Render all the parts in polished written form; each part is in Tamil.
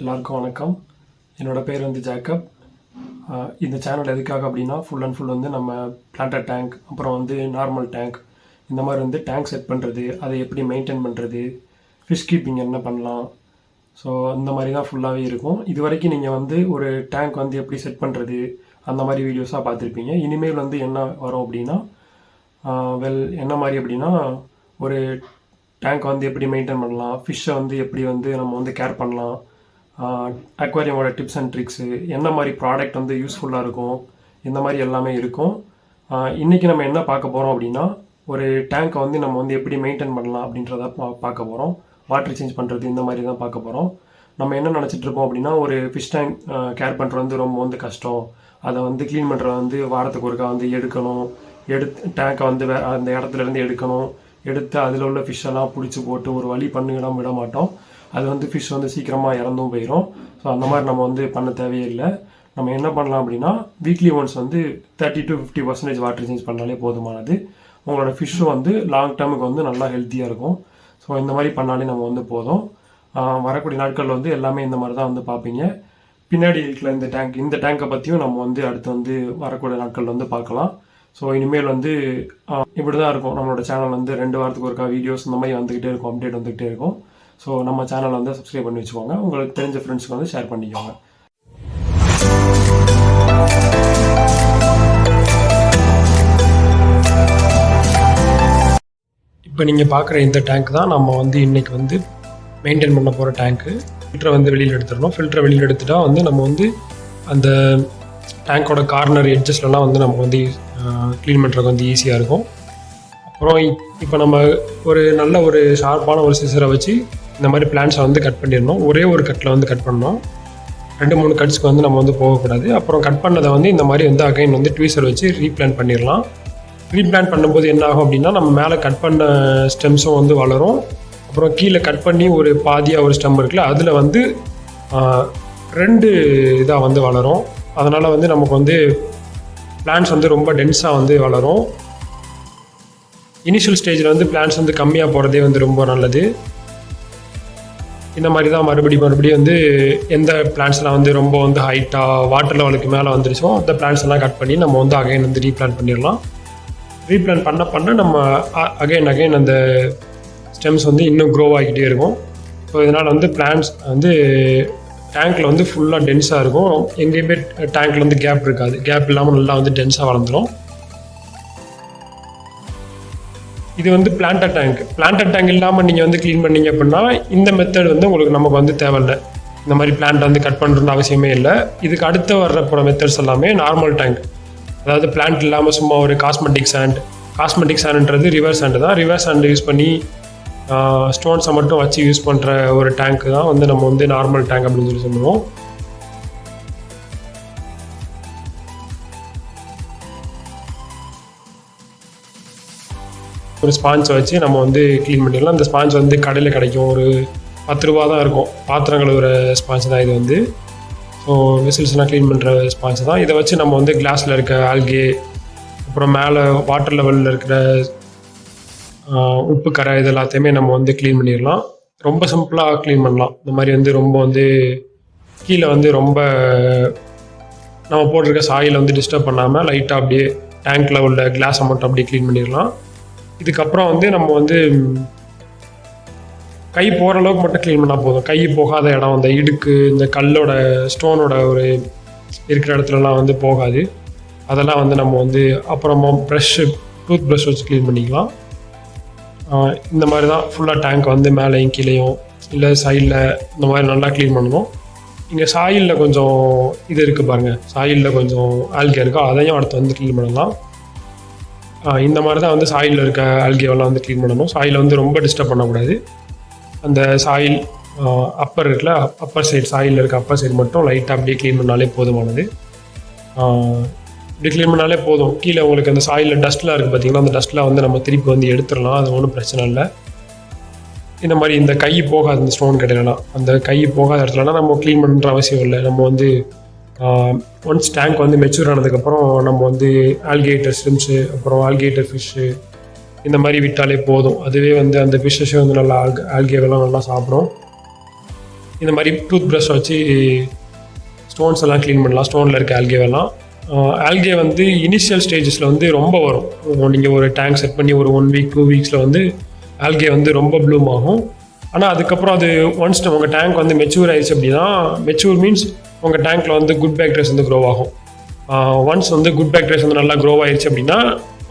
எல்லாருக்கும் வணக்கம். என்னோட பேர் வந்து ஜேக்கப். இந்த சேனல் எதுக்காக அப்படின்னா ஃபுல் அண்ட் ஃபுல் வந்து நம்ம பிளான்டட் டேங்க், அப்புறம் வந்து நார்மல் டேங்க், இந்த மாதிரி வந்து டேங்க் செட் பண்ணுறது, அதை எப்படி மெயின்டைன் பண்ணுறது, ஃபிஷ் கீப்பிங் என்ன பண்ணலாம், ஸோ அந்த மாதிரி தான் ஃபுல்லாகவே இருக்கும். இது வரைக்கும் நீங்கள் வந்து ஒரு டேங்க் வந்து எப்படி செட் பண்ணுறது அந்த மாதிரி வீடியோஸாக பார்த்துருப்பீங்க. இனிமேல் வந்து என்ன வரும் அப்படின்னா என்ன மாதிரி அப்படின்னா ஒரு டேங்க் வந்து எப்படி மெயின்டைன் பண்ணலாம், ஃபிஷ்ஷை வந்து எப்படி வந்து நம்ம வந்து கேர் பண்ணலாம், அக்வாரியமோட டிப்ஸ் அண்ட் ட்ரிக்ஸு, என்ன மாதிரி ப்ராடக்ட் வந்து யூஸ்ஃபுல்லாக இருக்கும், இந்த மாதிரி எல்லாமே இருக்கும். இன்றைக்கி நம்ம என்ன பார்க்க போகிறோம் அப்படின்னா ஒரு டேங்க்கை வந்து நம்ம வந்து எப்படி மெயின்டைன் பண்ணலாம் அப்படின்றத பார்க்க போகிறோம். வாட்டர் சேஞ்ச் பண்ணுறது இந்த மாதிரி தான் பார்க்க போகிறோம். நம்ம என்ன நினச்சிட்ருப்போம் அப்படின்னா ஒரு ஃபிஷ் டேங்க் கேர் பண்ணுறது வந்து ரொம்ப வந்து கஷ்டம், அதை வந்து க்ளீன் பண்ணுறது வந்து வாரத்துக்கு ஒருக்கா வந்து எடுக்கணும், டேங்கை வந்து அந்த இடத்துலேருந்து எடுத்து அதில் உள்ள ஃபிஷ்ஷெல்லாம் பிடிச்சி போட்டு ஒரு வழி பண்ணிவிடாம விட மாட்டோம். அது வந்து ஃபிஷ் வந்து சீக்கிரமாக இறந்தும் போயிடும். ஸோ அந்த மாதிரி நம்ம வந்து பண்ண தேவையே இல்லை. நம்ம என்ன பண்ணலாம் அப்படின்னா வீக்லி ஒன்ஸ் வந்து 30 to 50% வாட்டர் சேஞ்ச் பண்ணாலே போதுமானது. உங்களோட ஃபிஷ்ஷும் வந்து லாங் டேர்முக்கு வந்து நல்லா ஹெல்த்தியாக இருக்கும். ஸோ இந்த மாதிரி பண்ணாலே நம்ம வந்து போதும். வரக்கூடிய நாட்களில் வந்து எல்லாமே இந்த மாதிரி தான் வந்து பார்ப்பீங்க. பின்னாடி இருக்கிற இந்த டேங்கை பற்றியும் நம்ம வந்து அடுத்து வந்து வரக்கூடிய நாட்களில் வந்து பார்க்கலாம். ஸோ இனிமேல் வந்து இப்படி தான் இருக்கும். நம்மளோட சேனல் வந்து 2 வாரத்துக்கு ஒருக்கா வீடியோஸ் இந்த மாதிரி வந்துக்கிட்டே இருக்கும், அப்டேட் வந்துக்கிட்டே இருக்கும். ஸோ நம்ம சேனலை வந்து சப்ஸ்கிரைப் பண்ணி வச்சுக்கோங்க. உங்களுக்கு தெரிஞ்ச ஃப்ரெண்ட்ஸ்க்கு வந்து ஷேர் பண்ணிக்கோங்க. இப்போ நீங்கள் பார்க்குற இந்த டேங்க் தான் நம்ம வந்து இன்றைக்கி வந்து மெயின்டைன் பண்ண போகிற டேங்க்கு. ஃபில்டரை வந்து வெளியில் எடுத்துடணும். ஃபில்டரை வெளியில் எடுத்துட்டா வந்து நம்ம வந்து அந்த டேங்கோட கார்னர் எட்ஜஸ்லாம் வந்து நமக்கு வந்து க்ளீன் பண்ணுறதுக்கு வந்து ஈஸியாக இருக்கும். அப்புறம் இப்போ நம்ம ஒரு நல்ல ஒரு ஷார்ப்பான ஒரு சிசரை வச்சு இந்த மாதிரி பிளான்ஸை வந்து கட் பண்ணிடணும். ஒரே ஒரு கட்டில் வந்து கட் பண்ணணும். 2-3 கட்ஸ்க்கு வந்து நம்ம வந்து போகக்கூடாது. அப்புறம் கட் பண்ணதை வந்து இந்த மாதிரி வந்து அகைன் வந்து ட்வீசர் வச்சு ரீப்ளான்ட் பண்ணிடலாம். ரீப்ளான்ட் பண்ணும்போது என்ன ஆகும் அப்படின்னா நம்ம மேலே கட் பண்ண ஸ்டெம்ஸும் வந்து வளரும். அப்புறம் கீழே கட் பண்ணி ஒரு பாதியாக ஒரு ஸ்டெம் இருக்குல்ல, அதில் வந்து 2 இதாக வந்து வளரும். அதனால் வந்து நமக்கு வந்து பிளான்ஸ் வந்து ரொம்ப டென்ஸாக வந்து வளரும். இனிஷியல் ஸ்டேஜில் வந்து பிளான்ஸ் வந்து கம்மியாக போகிறதே வந்து ரொம்ப நல்லது. இந்த மாதிரி தான் மறுபடியும் வந்து எந்த பிளான்ஸ்லாம் வந்து ரொம்ப வந்து ஹைட்டாக வாட்டர் லெவலுக்கு மேலே வந்துருச்சோ அந்த பிளான்ஸ் எல்லாம் கட் பண்ணி நம்ம வந்து அகைன் வந்து ரீப்ளான்ட் பண்ணிடலாம். ரீப்ளான்ட் பண்ண நம்ம அகைன் அந்த ஸ்டெம்ஸ் வந்து இன்னும் க்ரோ ஆகிக்கிட்டே இருக்கும். ஸோ இதனால் வந்து பிளான்ஸ் வந்து டேங்க்கில் வந்து ஃபுல்லாக டென்ஸாக இருக்கும். எங்கேயுமே டேங்க்கில் வந்து கேப் இருக்காது. கேப் இல்லாமல் நல்லா வந்து டென்ஸாக வளர்ந்துடும். இது வந்து பிளான்டட் டேங்க் இல்லாமல் நீங்கள் வந்து க்ளீன் பண்ணிங்க அப்படின்னா இந்த மெத்தட் வந்து நமக்கு வந்து தேவையில்லை. இந்த மாதிரி பிளான்ட் வந்து கட் பண்ணுறது அவசியமே இல்லை. இதுக்கு அடுத்து வர்ற மெத்தட்ஸ் எல்லாமே நார்மல் டேங்க், அதாவது பிளான்ட் இல்லாமல் சும்மா ஒரு காஸ்மெட்டிக் சாண்ட்ன்றது ரிவர் சாண்டு தான். ரிவர் சாண்டு யூஸ் பண்ணி ஸ்டோன்ஸை மட்டும் வச்சு யூஸ் பண்ணுற ஒரு டேங்க் தான் வந்து நம்ம வந்து நார்மல் டேங்க் அப்படின்னு சொல்லி சொல்லுவோம். ஒரு ஸ்பான்ஸை வச்சு நம்ம வந்து க்ளீன் பண்ணிடலாம். இந்த ஸ்பான்ஸ் வந்து கடையில் கிடைக்கும், ஒரு 10 ரூபா தான் இருக்கும். பாத்திரம் கழுவுற ஸ்பான்ஸ் தான் இது வந்து. ஸோ வெசல்ஸ்லாம் க்ளீன் பண்ணுற ஸ்பான்ஸ் தான். இதை வச்சு நம்ம வந்து கிளாஸில் இருக்க ஆல்கே, அப்புறம் மேலே வாட்டர் லெவலில் இருக்கிற உப்பு கரை, இது எல்லாத்தையுமே நம்ம வந்து க்ளீன் பண்ணிடலாம். ரொம்ப சிம்பிளாக க்ளீன் பண்ணலாம். இந்த மாதிரி வந்து ரொம்ப வந்து கீழே வந்து ரொம்ப நம்ம போட்டிருக்க சாயில் வந்து டிஸ்டர்ப் பண்ணாமல் லைட்டாக அப்படியே டேங்க்கில் உள்ள கிளாஸை மட்டும் அப்படியே க்ளீன் பண்ணிடலாம். இதுக்கப்புறம் வந்து நம்ம வந்து கை போகிற அளவுக்கு மட்டும் க்ளீன் பண்ணால் போதும். கை போகாத இடம், அந்த இடுக்கு, இந்த கல்லோட ஸ்டோனோட ஒரு இருக்கிற இடத்துலலாம் வந்து போகாது. அதெல்லாம் வந்து நம்ம வந்து அப்புறமா டூத் ப்ரஷ் வச்சு க்ளீன் பண்ணிக்கலாம். இந்த மாதிரி தான் ஃபுல்லாக டேங்க் வந்து மேலேயும் கீழேயும் இல்லை சைடில் இந்த மாதிரி நல்லா க்ளீன் பண்ணணும். இங்கே சாயிலில் கொஞ்சம் இது இருக்குது பாருங்கள், சாயிலில் கொஞ்சம் ஆல்கே இருக்கோ, அதையும் அடுத்து வந்து க்ளீன் பண்ணலாம். இந்த மாதிரி தான் வந்து சாயிலில் இருக்க ஆல்கேவெல்லாம் வந்து க்ளீன் பண்ணணும். சாயிலை வந்து ரொம்ப டிஸ்டர்ப் பண்ணக்கூடாது. அந்த சாயில் அப்பர் சைடு, சாயிலில் இருக்க அப்பர் சைடு மட்டும் லைட்டாக அப்படியே க்ளீன் பண்ணாலே போதுமானது. இப்படி க்ளீன் பண்ணாலே போதும். கீழே உங்களுக்கு அந்த சாயிலில் டஸ்ட்லாம் இருக்குது பார்த்தீங்கன்னா, அந்த டஸ்ட்லாம் வந்து நம்ம திருப்பி வந்து எடுத்துடலாம். அது ஒன்றும் பிரச்சனை இல்லை. இந்த மாதிரி இந்த கை போகாது, இந்த ஸ்டோன் கிடையாதுலாம், அந்த கை போகாத இடத்துலலாம் நம்ம க்ளீன் பண்ணுற அவசியம் இல்லை. நம்ம வந்து ஒன்ஸ் டேங்க் வந்து மெச்சூர் ஆனதுக்கப்புறம் நம்ம வந்து ஆல்கேட்டர் ஸ்லிம்ஸு, அப்புறம் ஆல்கேட்டர் ஃபிஷ்ஷு இந்த மாதிரி விட்டாலே போதும். அதுவே வந்து அந்த ஃபிஷ்ஷஸே வந்து நல்லா ஆல்கேவெல்லாம் நல்லா சாப்பிடும். இந்த மாதிரி டூத் ப்ரஷ் வச்சு ஸ்டோன்ஸ் எல்லாம் க்ளீன் பண்ணலாம். ஸ்டோனில் இருக்க ஆல்கேவெல்லாம். ஆல்கே வந்து இனிஷியல் ஸ்டேஜஸில் வந்து ரொம்ப வரும். நீங்கள் ஒரு டேங்க் செட் பண்ணி ஒரு 1 வீக் 2 வீக்ஸில் வந்து ஆல்கே வந்து ரொம்ப ப்ளூம் ஆகும். ஆனால் அதுக்கப்புறம் அது ஒன்ஸ் உங்கள் டேங்க் வந்து மெச்சூர் ஆயிடுச்சு அப்படின்னா, மெச்சூர் மீன்ஸ் உங்கள் டேங்க்கில் வந்து குட் பாக்டீரியாஸ் வந்து க்ரோ ஆகும். ஒன்ஸ் வந்து குட் பாக்டீரியாஸ் வந்து நல்லா க்ரோ ஆயிடுச்சு அப்படின்னா,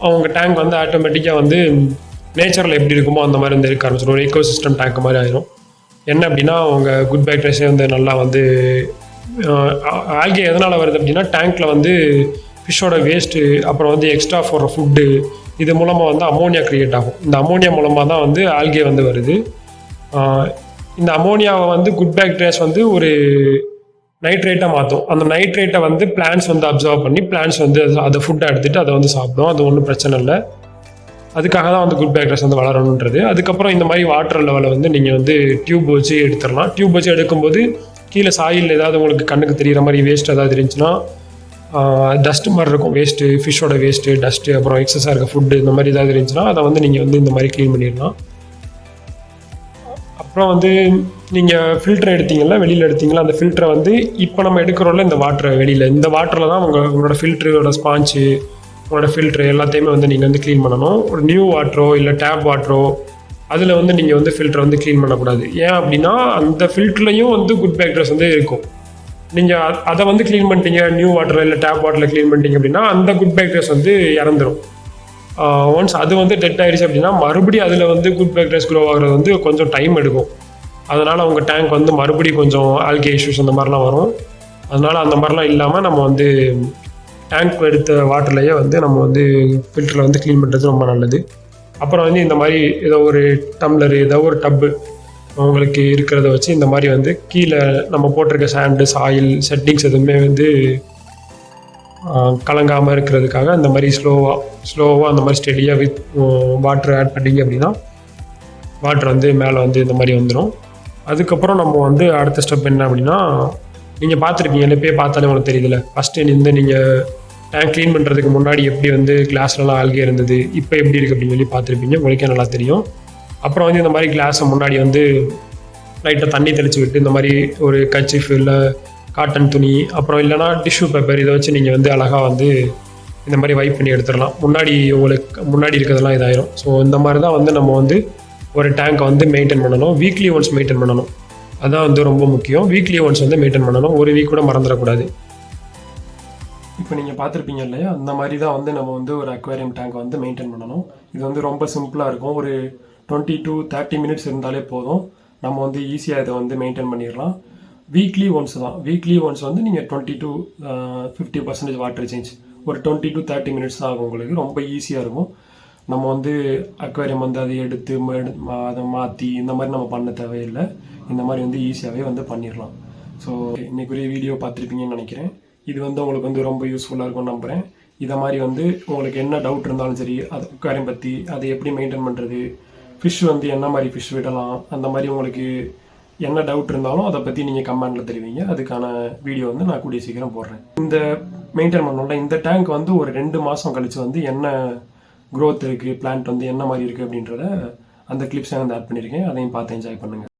அவங்க டேங்க் வந்து ஆட்டோமேட்டிக்காக வந்து நேச்சரில் எப்படி இருக்குமோ அந்த மாதிரி வந்து இருக்க ஆரம்பிச்சிடும். ஒரு எக்கோசிஸ்டம் டேங்க் மாதிரி ஆயிரும். என்ன அப்படின்னா, அவங்க குட் பாக்டீரியாஸே வந்து நல்லா வந்து ஆல்கே எதனால் வருது அப்படின்னா, டேங்க்கில் வந்து ஃபிஷ்ஷோட வேஸ்ட்டு, அப்புறம் வந்து எக்ஸ்ட்ரா போடுற ஃபுட்டு, இது மூலமாக வந்து அமோனியா க்ரியேட் ஆகும். இந்த அமோனியா மூலமாக தான் வந்து ஆல்கே வந்து வருது. இந்த அமோனியாவை வந்து குட் பாக்டீரியாஸ் வந்து ஒரு நைட்ரேட்டாக மாற்றும். அந்த நைட்ரேட்டை வந்து பிளான்ஸ் வந்து அப்சர்வ் பண்ணி பிளான்ஸ் வந்து அதை ஃபுட்டை எடுத்துகிட்டு அதை வந்து சாப்பிடும். அது ஒன்றும் பிரச்சனை இல்லை. அதுக்காக தான் வந்து குட் பாக்டீரியாஸ் வந்து வளரணுன்றது. அதுக்கப்புறம் இந்த மாதிரி வாட்டர் லெவலை வந்து நீங்கள் வந்து டியூப் வச்சு எடுத்துடலாம். டியூப் வச்சு எடுக்கும்போது கீழே சாயில் ஏதாவது உங்களுக்கு கண்ணுக்கு தெரிகிற மாதிரி வேஸ்ட் ஏதாவது இருந்துச்சுன்னா, டஸ்ட்டு மாதிரி இருக்கும், வேஸ்ட்டு, ஃபிஷ்ஷோட வேஸ்ட்டு, டஸ்ட்டு, அப்புறம் எக்ஸஸாக இருக்க ஃபுட்டு, இந்த மாதிரி ஏதாவது இருந்துச்சுன்னா அதை வந்து நீங்கள் வந்து இந்த மாதிரி க்ளீன் பண்ணிடலாம். அப்புறம் வந்து நீங்கள் ஃபில்டர் எடுத்தீங்களா, வெளியில் எடுத்தீங்களா, அந்த ஃபில்டரை வந்து இப்போ நம்ம எடுக்கிறோம்ல இந்த வாட்டரை வெளியில், இந்த வாட்டரில் தான் உங்களோட ஃபில்டரோட ஸ்பாஞ்சு, உங்களோட ஃபில்ட்ரு எல்லாத்தையுமே வந்து நீங்கள் வந்து க்ளீன் பண்ணணும். ஒரு நியூ வாட்டரோ இல்லை டேப் வாட்டரோ அதில் வந்து நீங்கள் வந்து ஃபில்டரை வந்து க்ளீன் பண்ணக்கூடாது. ஏன் அப்படின்னா, அந்த ஃபில்டர்லையும் வந்து குட் பாக்டீரியாஸ் வந்து இருக்கும். நீங்கள் அதை வந்து க்ளீன் பண்ணிட்டீங்க, நியூ வாட்டர் இல்லை டேப் வாட்டரில் க்ளீன் பண்ணிட்டீங்க அப்படின்னா அந்த குட் பாக்டீரியாஸ் வந்து இறந்துடும். ஒன்ஸ் அது வந்து டெட் ஆகிடுச்சு அப்படின்னா மறுபடியும் அதில் வந்து குட் பாக்டீரியாஸ் க்ரோ ஆகிறது வந்து கொஞ்சம் டைம் எடுக்கும். அதனால் உங்கள் டேங்க் வந்து மறுபடியும் கொஞ்சம் ஆல்கே இஷ்யூஸ் அந்த மாதிரிலாம் வரும். அதனால் அந்த மாதிரிலாம் இல்லாமல் நம்ம வந்து டேங்க் எடுத்த வாட்டர்லேயே வந்து நம்ம வந்து ஃபில்டரில் வந்து க்ளீன் பண்ணுறது ரொம்ப நல்லது. அப்புறம் வந்து இந்த மாதிரி ஏதோ ஒரு டம்ளர், ஏதோ ஒரு டப்பு உங்களுக்கு இருக்கிறத வச்சு இந்த மாதிரி வந்து கீழே நம்ம போட்டிருக்க சாண்டு, சாயில், செட்டிங்ஸ் எதுவுமே வந்து கலங்காமல் இருக்கிறதுக்காக அந்த மாதிரி ஸ்லோவாக அந்த மாதிரி ஸ்டெடியாக வித் வாட்டர் ஆட் பண்ணிங்க அப்படின்னா வாட்டர் வந்து மேலே வந்து இந்த மாதிரி வந்துடும். அதுக்கப்புறம் நம்ம வந்து அடுத்த ஸ்டெப் என்ன அப்படின்னா, நீங்கள் பார்த்துருப்பீங்க, எப்பயே பார்த்தாலே உங்களுக்கு தெரியுதுல்ல, ஃபஸ்ட்டு நீங்கள் டேங்க் க்ளீன் பண்ணுறதுக்கு முன்னாடி எப்படி வந்து கிளாஸ்லலாம் ஆல்கே இருந்தது, இப்போ எப்படி இருக்குது அப்படின்னு சொல்லி பார்த்துருப்பீங்க, உங்களுக்கே நல்லா தெரியும். அப்புறம் வந்து இந்த மாதிரி கிளாஸை முன்னாடி வந்து லைட்டாக தண்ணி தெளித்து விட்டு இந்த மாதிரி ஒரு கர்ச்சீஃப் இல்லை காட்டன் துணி, அப்புறம் இல்லைனா டிஷ்யூ பேப்பர், இதை வச்சு நீங்கள் வந்து அழகாக வந்து இந்த மாதிரி வைப் பண்ணி எடுத்துடலாம். உங்களுக்கு முன்னாடி இருக்கிறதெல்லாம் இதாயிரும். ஸோ இந்த மாதிரி தான் வந்து நம்ம வந்து ஒரு டேங்கை வந்து மெயின்டைன் பண்ணணும். வீக்லி ஒன்ஸ் மெயின்டைன் பண்ணணும். அதுதான் வந்து ரொம்ப முக்கியம். வீக்லி ஒன்ஸ் வந்து மெயின்டைன் பண்ணணும். ஒரு வீக் கூட மறந்துடக்கூடாது. இப்போ நீங்கள் பார்த்துருப்பீங்க இல்லையா, அந்த மாதிரி தான் வந்து நம்ம வந்து ஒரு அக்வேரியம் டேங்கை வந்து மெயின்டைன் பண்ணணும். இது வந்து ரொம்ப சிம்பிளாக இருக்கும். ஒரு 20 to 30 மினிட்ஸ் இருந்தாலே போதும். நம்ம வந்து ஈஸியாக இதை வந்து மெயின்டைன் பண்ணிடலாம். வீக்லி ஒன்ஸ் தான். வீக்லி ஒன்ஸ் வந்து நீங்கள் 20 to 50% வாட்டர் சேஞ்ச், ஒரு 20 to 30 மினிட்ஸ் தான் ஆகும். உங்களுக்கு ரொம்ப ஈஸியாக இருக்கும். நம்ம வந்து அக்வேரியம் வந்து அதை எடுத்து அதை மாற்றி இந்த மாதிரி நம்ம பண்ண தேவையில்லை. இந்த மாதிரி வந்து ஈஸியாகவே வந்து பண்ணிடலாம். ஸோ இன்றைக்குரிய வீடியோ பார்த்துருப்பீங்கன்னு நினைக்கிறேன். இது வந்து உங்களுக்கு வந்து ரொம்ப யூஸ்ஃபுல்லாக இருக்கும்னு நம்புகிறேன். இதை மாதிரி வந்து உங்களுக்கு என்ன டவுட் இருந்தாலும் சரி, அது அக்வேரியம் பற்றி, அதை எப்படி மெயின்டைன் பண்ணுறது, ஃபிஷ் வந்து என்ன மாதிரி ஃபிஷ் விடலாம், அந்த மாதிரி உங்களுக்கு என்ன டவுட் இருந்தாலும் அதை பற்றி நீங்கள் கமெண்டில் தெரிவிங்க. அதுக்கான வீடியோ வந்து நான் கூடிய சீக்கிரம் போடுறேன். இந்த மெயின்டைன் பண்ணோம்ல, இந்த டேங்க் வந்து ஒரு 2 மாதம் கழித்து வந்து என்ன க்ரோத் இருக்குது, பிளான்ட் வந்து என்ன மாதிரி இருக்குது அப்படின்றத அந்த கிளிப்ஸை வந்து ஆட் பண்ணியிருக்கேன். அதையும் பார்த்து என்ஜாய் பண்ணுங்கள்.